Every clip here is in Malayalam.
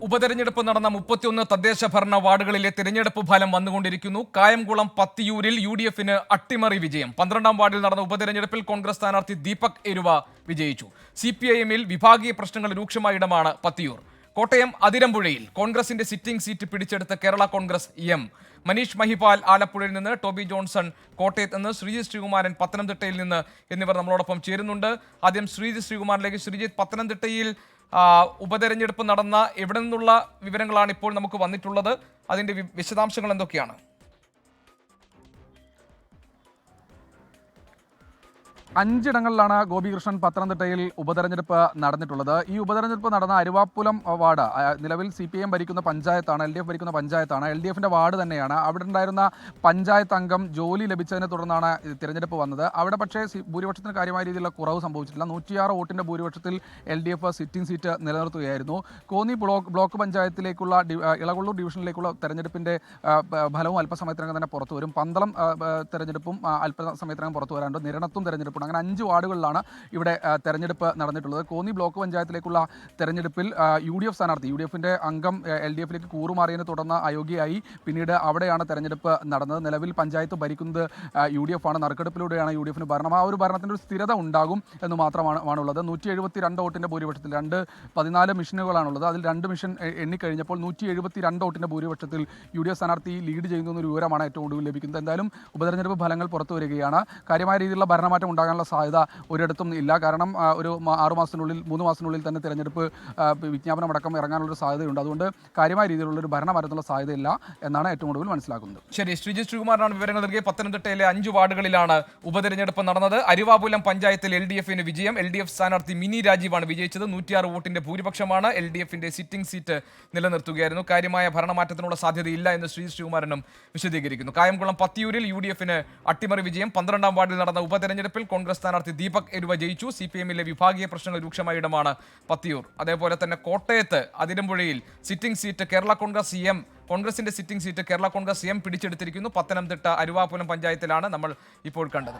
ഉപതെരഞ്ഞെടുപ്പ് നടന്ന 31 തദ്ദേശ ഭരണ വാർഡുകളിലെ തിരഞ്ഞെടുപ്പ് ഫലം വന്നുകൊണ്ടിരിക്കുന്നു. കായംകുളം പത്തിയൂരിൽ UDFന് അട്ടിമറി വിജയം. 12ാം വാർഡിൽ നടന്ന ഉപതെരഞ്ഞെടുപ്പിൽ കോൺഗ്രസ് സ്ഥാനാർത്ഥി ദീപക് എരുവ വിജയിച്ചു. CPIMൽ വിഭാഗീയ പ്രശ്നങ്ങൾ രൂക്ഷമായ ഇടമാണ് പത്തിയൂർ. കോട്ടയം അതിരമ്പുഴയിൽ കോൺഗ്രസിന്റെ സിറ്റിംഗ് സീറ്റ് പിടിച്ചെടുത്ത കേരള കോൺഗ്രസ് എം. മനീഷ് മഹിപാൽ ആലപ്പുഴയിൽ നിന്ന്, ടോബി ജോൺസൺ കോട്ടയത്ത് നിന്ന്, ശ്രീജിത്ത് ശ്രീകുമാരൻ പത്തനംതിട്ടയിൽ നിന്ന് എന്നിവർ നമ്മളോടൊപ്പം ചേരുന്നുണ്ട്. ആദ്യം ശ്രീജിത്ത് ശ്രീകുമാറിലേക്ക്. ശ്രീജിത്ത്, പത്തനംതിട്ടയിൽ ഉപതെരഞ്ഞെടുപ്പ് നടന്ന എവിടെ നിന്നുള്ള വിവരങ്ങളാണ് ഇപ്പോൾ നമുക്ക് വന്നിട്ടുള്ളത്? അതിന്റെ വിശദാംശങ്ങൾ എന്തൊക്കെയാണ്? അഞ്ചിടങ്ങളിലാണ് ഗോപികൃഷ്ണൻ പത്തനംതിട്ടയിൽ ഉപതെരഞ്ഞെടുപ്പ് നടന്നിട്ടുള്ളത്. ഈ ഉപതെരഞ്ഞെടുപ്പ് നടന്ന അരുവാപ്പുലം വാർഡ് നിലവിൽ CPIM ഭരിക്കുന്ന പഞ്ചായത്താണ്, LDF ഭരിക്കുന്ന പഞ്ചായത്താണ്. LDFന്റെ വാർഡ് തന്നെയാണ്. അവിടെ ഉണ്ടായിരുന്ന പഞ്ചായത്ത് അംഗം ജോലി ലഭിച്ചതിനെ തുടർന്നാണ് തിരഞ്ഞെടുപ്പ് വന്നത്. അവിടെ പക്ഷേ ഭൂരിപക്ഷത്തിന് കാര്യമായ രീതിയിലുള്ള കുറവ് സംഭവിച്ചിട്ടില്ല. 106 വോട്ടിന്റെ ഭൂരിപക്ഷത്തിൽ LDF സിറ്റിംഗ് സീറ്റ് നിലനിർത്തുകയായിരുന്നു. കോന്നി ബ്ലോക്ക് പഞ്ചായത്തിലേക്കുള്ള ഇളകൊള്ളൂർ ഡിവിഷനിലേക്കുള്ള തെരഞ്ഞെടുപ്പിന്റെ ഫലവും അല്പസമയത്തിനകം തന്നെ പുറത്തു വരും. പന്തളം തെരഞ്ഞെടുപ്പും അല്പസമയത്തിനകം പുറത്തു വരാനുണ്ട്. നിരണത്തും തെരഞ്ഞെടുപ്പ്. അങ്ങനെ 5 വാർഡുകളിലാണ് ഇവിടെ തെരഞ്ഞെടുപ്പ് നടന്നിട്ടുള്ളത്. കോന്നി ബ്ലോക്ക് പഞ്ചായത്തിലേക്കുള്ള തെരഞ്ഞെടുപ്പിൽ UDF സ്ഥാനാർത്ഥി, UDFന്റെ അംഗം LDFലേക്ക് കൂറുമാറിയതിനെ തുടർന്ന് അയോഗ്യയായി. പിന്നീട് അവിടെയാണ് തെരഞ്ഞെടുപ്പ് നടന്നത്. നിലവിൽ പഞ്ചായത്ത് ഭരിക്കുന്നത് UDF ആണ്. നറുക്കെടുപ്പിലൂടെയാണ് UDFന് ഭരണം. ആ ഒരു ഭരണത്തിൻ്റെ ഒരു സ്ഥിരത ഉണ്ടാകും എന്ന് മാത്രമാണുള്ളത്. 172 വോട്ടിൻ്റെ ഭൂരിപക്ഷത്തിൽ 14 മെഷീനുകളാണുള്ളത്. അതിൽ 2 മെഷീൻ എണ്ണിക്കഴിഞ്ഞപ്പോൾ 172 വോട്ടിൻ്റെ ഭൂരിപക്ഷത്തിൽ UDF സ്ഥാനാർത്ഥി ലീഡ് ചെയ്യുന്ന ഒരു വിവരമാണ് ഏറ്റവും ഒടുവിൽ ലഭിക്കുന്നത്. എന്തായാലും ഉപതെരഞ്ഞെടുപ്പ് ഫലങ്ങൾ പുറത്തു വരികയാണ്. കാര്യമായ രീതിയിലുള്ള ഭരണമാറ്റം ഉണ്ടാകാനുള്ള സാധ്യത ഒരിടത്തും ഇല്ല. കാരണം ഒരു 3 മാസത്തിനുള്ളിൽ തന്നെ തിരഞ്ഞെടുപ്പ് വിജ്ഞാപനമടക്കം ഇറങ്ങാനുള്ള സാധ്യതയുണ്ട്. അതുകൊണ്ട് കാര്യമായ രീതിയിലുള്ള ഒരു ഭരണമാറ്റത്തിനുള്ള സാധ്യതയില്ല എന്നാണ് ഏറ്റവും ഒടുവിൽ മനസ്സിലാക്കുന്നത്. ശരി, ശ്രീജിത്ത് ശ്രീകുമാറിനാണ് വിവരങ്ങൾ നൽകിയത്. പത്തനംതിട്ടയിലെ 5 വാർഡുകളിലാണ് ഉപതെരഞ്ഞെടുപ്പ് നടന്നത്. അരുവാപുലം പഞ്ചായത്തിൽ LDFന് വിജയം. LDF സ്ഥാനാർത്ഥി മിനി രാജീവാണ് വിജയിച്ചത്. 106 വോട്ടിന്റെ ഭൂരിപക്ഷമാണ്. LDFന്റെ സിറ്റിംഗ് സീറ്റ് നിലനിർത്തുകയായിരുന്നു. കാര്യമായ ഭരണമാറ്റത്തിനുള്ള സാധ്യതയില്ല എന്ന് ശ്രീജിത്ത് ശ്രീകുമാരനും വിശദീകരിക്കുന്നു. കായംകുളം പത്തിയൂരിൽ UDFന് അട്ടിമറി വിജയം. 12ാം വാർഡിൽ നടന്ന ഉപതെരഞ്ഞെടുപ്പിൽ കോൺഗ്രസ് സ്ഥാനാർത്ഥി ദീപക് എരുവ ജയിച്ചു. CPIMലെ വിഭാഗീയ പ്രശ്നങ്ങൾ രൂക്ഷമായ ഇടമാണ് പത്തിയൂർ. അതേപോലെ തന്നെ കോട്ടയത്ത് അതിരമ്പുഴയിൽ sitting seat Kerala Congress M, കോൺഗ്രസിന്റെ sitting seat Kerala Congress M പിടിച്ചെടുത്തിരിക്കുന്നു. പത്തനംതിട്ട അരുവാപുലം പഞ്ചായത്തിലാണ് നമ്മൾ ഇപ്പോൾ കണ്ടത്.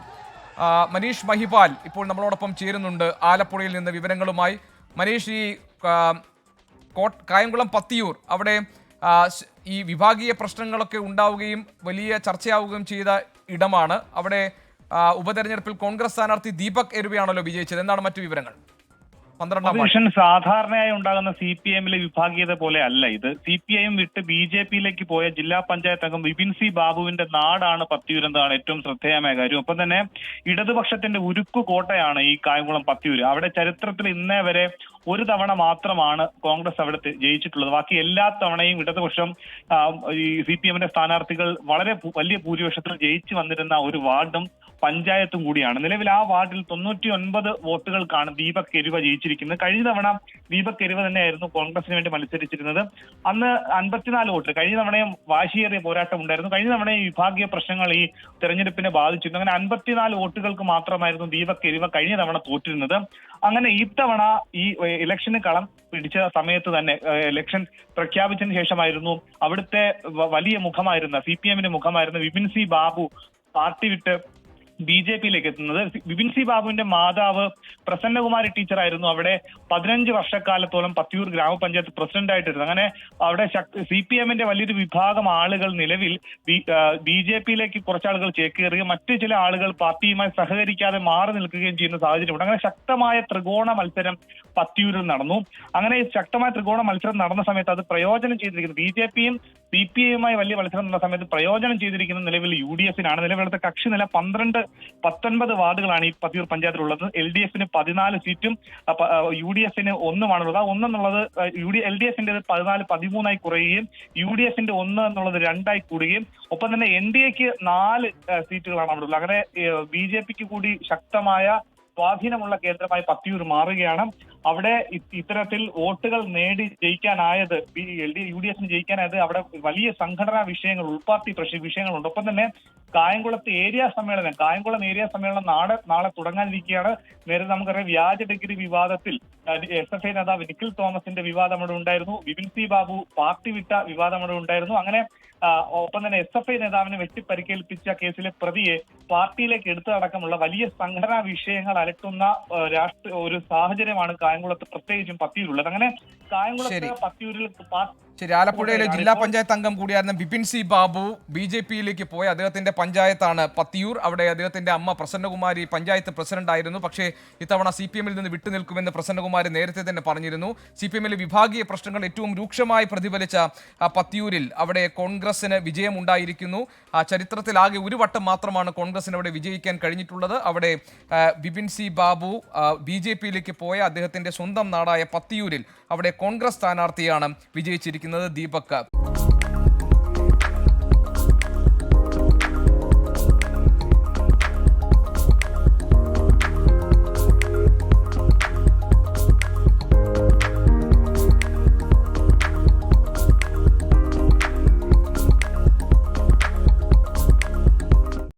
മനീഷ് മഹിപാൽ ഇപ്പോൾ നമ്മളോടൊപ്പം ചേരുന്നുണ്ട് ആലപ്പുഴയിൽ നിന്ന് വിവരങ്ങളുമായി. മനീഷ്, ഈ കായംകുളം പത്തിയൂർ അവിടെ ഈ വിഭാഗീയ പ്രശ്നങ്ങളൊക്കെ ഉണ്ടാവുകയും വലിയ ചർച്ചയാവുകയും ചെയ്ത ഇടമാണ്. അവിടെ ഉപതെരഞ്ഞെടുപ്പിൽ കോൺഗ്രസ് സ്ഥാനാർത്ഥി ദീപക് എരുവയാണല്ലോ വിജയിച്ചത്. എന്താണ് മറ്റു വിവരങ്ങൾ? 12ാം സാധാരണയായി ഉണ്ടാകുന്ന CPIMലെ വിഭാഗീയത പോലെ അല്ല ഇത്. CPIM വിട്ട് BJPയിലേക്ക് പോയ ജില്ലാ പഞ്ചായത്ത് അംഗം വിപിൻ സി ബാബുവിന്റെ നാടാണ് പത്തിയൂർ എന്നതാണ് ഏറ്റവും ശ്രദ്ധേയമായ കാര്യം. ഒപ്പം തന്നെ ഇടതുപക്ഷത്തിന്റെ ഉരുക്കു കോട്ടയാണ് ഈ കായംകുളം പത്തിയൂർ. അവിടെ ചരിത്രത്തിൽ ഇന്നേ വരെ ഒരു തവണ മാത്രമാണ് കോൺഗ്രസ് അവിടെ ജയിച്ചിട്ടുള്ളത്. ബാക്കി എല്ലാ തവണയും ഇടതുപക്ഷം ഈ CPIMന്റെ സ്ഥാനാർത്ഥികൾ വളരെ വലിയ ഭൂരിപക്ഷത്തിൽ ജയിച്ചു വന്നിരുന്ന ഒരു വാർഡും പഞ്ചായത്തും കൂടിയാണ്. നിലവിൽ ആ വാർഡിൽ 99 വോട്ടുകൾക്കാണ് ദീപക് എരുവ ജയിച്ചിരിക്കുന്നത്. കഴിഞ്ഞ തവണ ദീപക് എരുവ തന്നെയായിരുന്നു കോൺഗ്രസിന് വേണ്ടി മത്സരിച്ചിരുന്നത്. അന്ന് 54 വോട്ട്. കഴിഞ്ഞ തവണയും വാശിയേറിയ പോരാട്ടം ഉണ്ടായിരുന്നു. കഴിഞ്ഞ തവണയും വിഭാഗീയ പ്രശ്നങ്ങൾ ഈ തെരഞ്ഞെടുപ്പിനെ ബാധിച്ചിരുന്നു. അങ്ങനെ 54 വോട്ടുകൾക്ക് മാത്രമായിരുന്നു ദീപക് എരുവ കഴിഞ്ഞ തവണ തോറ്റിരുന്നത്. അങ്ങനെ ഇത്തവണ ഈ ഇലക്ഷന് കളം പിടിച്ച സമയത്ത് തന്നെ, ഇലക്ഷൻ പ്രഖ്യാപിച്ചതിന് ശേഷമായിരുന്നു അവിടുത്തെ വലിയ മുഖമായിരുന്ന CPIMന്റെ മുഖമായിരുന്ന വിപിൻ സി ബാബു പാർട്ടി വിട്ട് BJPയിലേക്ക് എത്തുന്നത്. വിപിൻ സി ബാബുവിന്റെ മാതാവ് പ്രസന്നകുമാരി ടീച്ചറായിരുന്നു അവിടെ 15 വർഷക്കാലത്തോളം പത്തിയൂർ ഗ്രാമപഞ്ചായത്ത് പ്രസിഡന്റ് ആയിട്ടിരുന്നു. അങ്ങനെ അവിടെ CPIMന്റെ വലിയൊരു വിഭാഗം ആളുകൾ നിലവിൽ BJPയിലേക്ക് കുറച്ചാളുകൾ ചേക്കേറുകയും മറ്റു ചില ആളുകൾ പാർട്ടിയുമായി സഹകരിക്കാതെ മാറി നിൽക്കുകയും ചെയ്യുന്ന സാഹചര്യമുണ്ട്. അങ്ങനെ ശക്തമായ ത്രികോണ മത്സരം പത്തിയൂരിൽ നടന്നു. അങ്ങനെ ശക്തമായ ത്രികോണ മത്സരം നടന്ന സമയത്ത് അത് പ്രയോജനം ചെയ്തിരിക്കുന്നത് BJPയും CPIയുമായി വലിയ മത്സരം നടന്ന സമയത്ത് പ്രയോജനം ചെയ്തിരിക്കുന്നത് നിലവിൽ UDFനാണ്. നിലവിലത്തെ കക്ഷി നില 19 വാർഡുകളാണ് ഈ പത്തിയൂർ പഞ്ചായത്തിലുള്ളത്. LDFന് 14 സീറ്റും UDFന് 1 ആ 1 എന്നുള്ളത് LDFന്റെ 14-13 കുറയുകയും UDFന്റെ 1 എന്നുള്ളത് 2 കൂടുകയും ഒപ്പം തന്നെ NDAക്ക് 4 സീറ്റുകളാണ് അവിടെ ഉള്ളത്. അങ്ങനെ BJPക്ക് കൂടി ശക്തമായ സ്വാധീനമുള്ള കേന്ദ്രമായി പത്തിയൂർ മാറുകയാണ്. അവിടെ ഇത്തരത്തിൽ വോട്ടുകൾ നേടി ജയിക്കാനായത്, UDFന് ജയിക്കാനായത് അവിടെ വലിയ സംഘടനാ വിഷയങ്ങൾ, ഉൾപാർട്ടി വിഷയങ്ങളുണ്ട്. ഒപ്പം തന്നെ കായംകുളം ഏരിയ സമ്മേളനം നാളെ തുടങ്ങാനിരിക്കുകയാണ്. നേരത്തെ നമുക്കറിയാം വ്യാജ ഡിഗ്രി വിവാദത്തിൽ SFI നേതാവ് നിഖിൽ തോമസിന്റെ വിവാദം അവിടെ ഉണ്ടായിരുന്നു. വിപിൻ സി ബാബു പാർട്ടി വിട്ട വിവാദം അവിടെ ഉണ്ടായിരുന്നു. അങ്ങനെ ഒപ്പം തന്നെ SFI നേതാവിനെ വെട്ടിപ്പരിക്കേൽപ്പിച്ച കേസിലെ പ്രതിയെ പാർട്ടിയിലേക്ക് എടുത്തടക്കമുള്ള വലിയ സംഘടനാ വിഷയങ്ങൾ അലട്ടുന്ന ഒരു സാഹചര്യമാണ് കായംകുളത്ത് പ്രത്യേകിച്ചും പത്തിയൂരുള്ളത്. അങ്ങനെ കായംകുളത്ത് പത്തിയൂരിൽ ശരി, ആലപ്പുഴയിലെ ജില്ലാ പഞ്ചായത്ത് അംഗം കൂടിയായിരുന്ന ബിപിൻ സി ബാബു BJP-യിലേക്ക് പോയ അദ്ദേഹത്തിന്റെ പഞ്ചായത്താണ് പത്തിയൂർ. അവിടെ അദ്ദേഹത്തിന്റെ അമ്മ പ്രസന്നകുമാരി പഞ്ചായത്ത് പ്രസിഡന്റ് ആയിരുന്നു. പക്ഷേ ഇത്തവണ CPM-ൽ നിന്ന് വിട്ടുനിൽക്കുമെന്ന് പ്രസന്നകുമാരി നേരത്തെ തന്നെ പറഞ്ഞിരുന്നു. CPM-ലെ വിഭാഗീയ പ്രശ്നങ്ങൾ ഏറ്റവും രൂക്ഷമായി പ്രതിഫലിച്ച പത്തിയൂരിൽ അവിടെ കോൺഗ്രസിന് വിജയമുണ്ടായിരിക്കുന്നു. ചരിത്രത്തിലാകെ ഒരു വട്ടം മാത്രമാണ് കോൺഗ്രസിന് അവിടെ വിജയിക്കാൻ കഴിഞ്ഞിട്ടുള്ളത്. അവിടെ ബിപിൻ സി ബാബു BJP-യിലേക്ക് പോയ അദ്ദേഹത്തിന്റെ സ്വന്തം നാടായ പത്തിയൂരിൽ അവിടെ കോൺഗ്രസ് സ്ഥാനാർത്ഥിയാണ് വിജയിച്ചിരിക്കുന്നത്, ദീപക്.